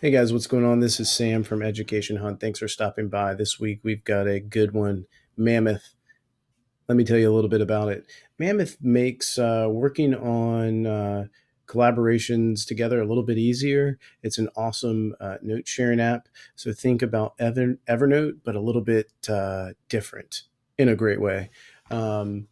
Hey guys, what's going on? This is Sam from Education Hunt. Thanks for stopping by. This week we've got a good one, Mammoth. Let me tell you a little bit about it. Mammoth makes working on collaborations together a little bit easier. It's an awesome note sharing app. So think about Evernote, but a little bit different in a great way. Um,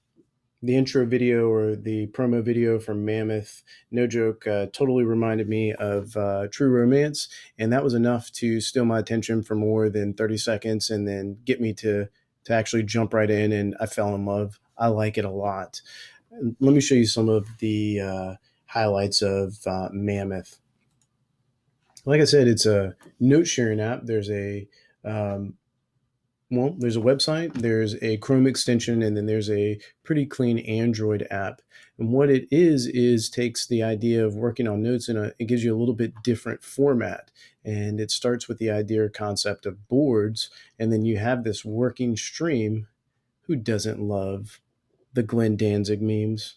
the intro video or the promo video from Mammoth, no joke, totally reminded me of True Romance. And that was enough to steal my attention for more than 30 seconds and then get me to actually jump right in. And I fell in love. I like it a lot. Let me show you some of the highlights of Mammoth. Like I said, it's a note sharing app. Um, there's a website, there's a Chrome extension, and then there's a pretty clean Android app. And what it is takes the idea of working on notes and it gives you a little bit different format. And it starts with the idea or concept of boards, and then you have this working stream. Who doesn't love the Glenn Danzig memes?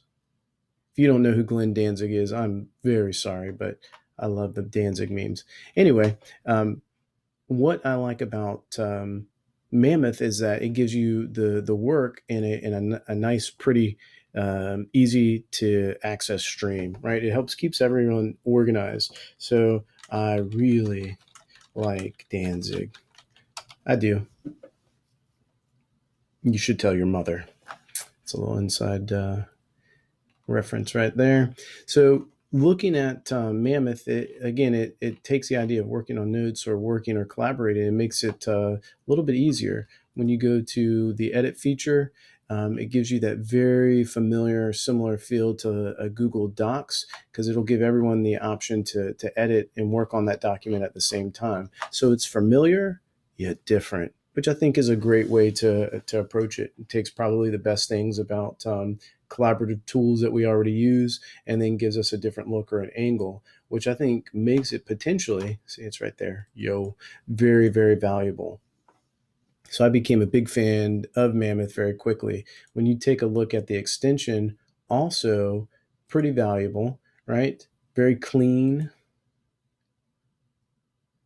If you don't know who Glenn Danzig is, I'm very sorry, but I love the Danzig memes. Anyway, what I like about Mammoth is that it gives you the work in a nice, pretty, easy to access stream. Right, it helps keeps everyone organized. So I really like Danzig. I do. You should tell your mother. It's a little inside reference right there. So looking at Mammoth, it takes the idea of working on notes or working or collaborating and makes it a little bit easier. When you go to the edit feature, it gives you that very familiar, similar feel to a Google Docs because it'll give everyone the option to edit and work on that document at the same time. So it's familiar yet different, which I think is a great way to approach it. It takes probably the best things about collaborative tools that we already use and then gives us a different look or an angle, which I think makes it potentially, see it's right there, very, very valuable. So I became a big fan of Mammoth very quickly. When you take a look at the extension, also pretty valuable, right? Very clean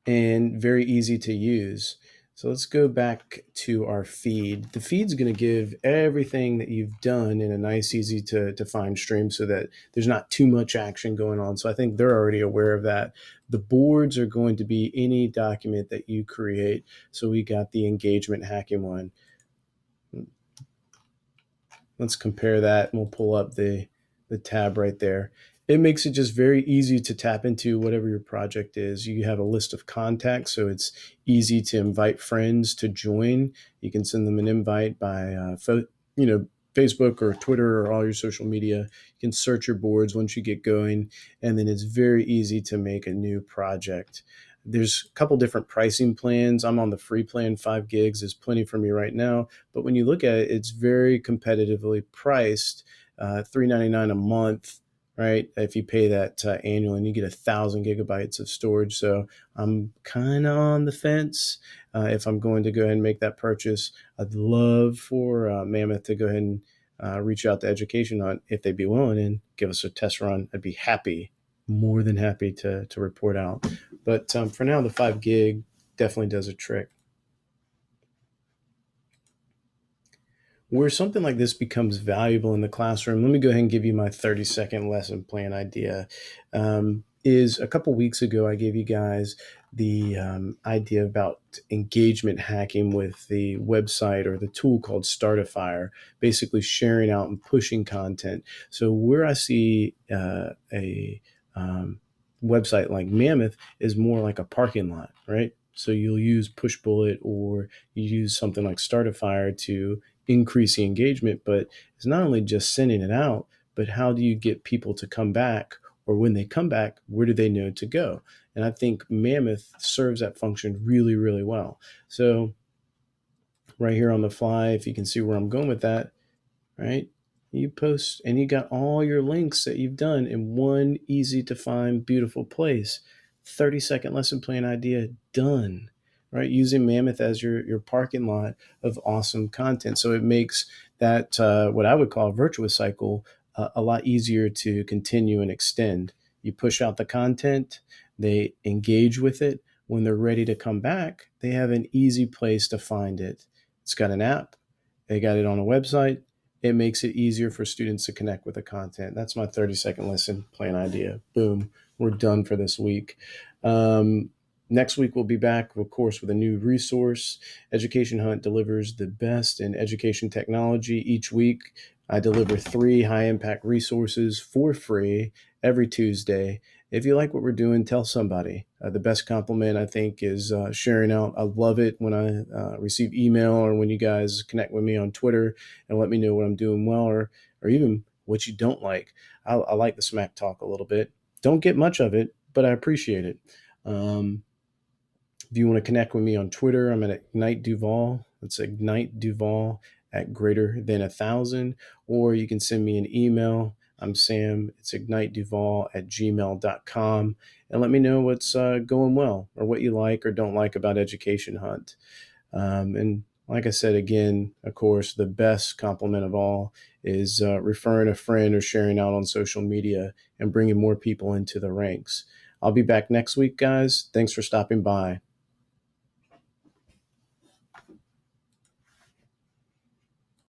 and very easy to use. So let's go back to our feed. The feed's going to give everything that you've done in a nice, easy to find stream so that there's not too much action going on. So I think they're already aware of that. The boards are going to be any document that you create. So we got the engagement hacking one. Let's compare that and we'll pull up the tab right there. It makes it just very easy to tap into whatever your project is. You have a list of contacts, so it's easy to invite friends to join. You can send them an invite by, Facebook or Twitter or all your social media. You can search your boards once you get going, and then it's very easy to make a new project. There's a couple different pricing plans. I'm on the free plan. 5 gigs is plenty for me right now. But when you look at it, it's very competitively priced, $3.99 a month, right? If you pay that annually, and you get 1,000 gigabytes of storage. So I'm kind of on the fence if I'm going to go ahead and make that purchase. I'd love for Mammoth to go ahead and reach out to Education Hunt if they'd be willing and give us a test run. I'd be happy, more than happy to report out. But for now, the 5 gig definitely does a trick. Where something like this becomes valuable in the classroom, let me go ahead and give you my 30-second lesson plan idea. Is a couple weeks ago, I gave you guys the idea about engagement hacking with the website or the tool called Startifier, basically sharing out and pushing content. So where I see a website like Mammoth is more like a parking lot, right? So you'll use Pushbullet or you use something like Startifier to increase the engagement, but it's not only just sending it out, but how do you get people to come back? Or when they come back, where do they know to go? And I think Mammoth serves that function really, really well. So right here on the fly, if you can see where I'm going with that, right? You post and you got all your links that you've done in one easy to find, beautiful place. 30-second lesson plan idea done, right? Using Mammoth as your parking lot of awesome content. So it makes that what I would call a virtuous cycle a lot easier to continue and extend. You push out the content, They engage with it. When they're ready to come back, they have an easy place to find it. It's got an app, they got it on a website. It makes it easier for students to connect with the content. That's my 30-second lesson plan idea. Boom, we're done for this week. Um, Next week, we'll be back, of course, with a new resource. Education Hunt delivers the best in education technology each week. I deliver 3 high impact resources for free every Tuesday. If you like what we're doing, tell somebody. The best compliment, I think, is sharing out. I love it when I receive email or when you guys connect with me on Twitter and let me know what I'm doing well, or even what you don't like. I like the smack talk a little bit. Don't get much of it, but I appreciate it. Um, if you want to connect with me on Twitter, I'm at Ignite Duval. It's Ignite Duval at greater than 1,000. Or you can send me an email. I'm Sam. It's igniteduval at gmail.com. And let me know what's going well or what you like or don't like about Education Hunt. And like I said, again, of course, the best compliment of all is referring a friend or sharing out on social media and bringing more people into the ranks. I'll be back next week, guys. Thanks for stopping by.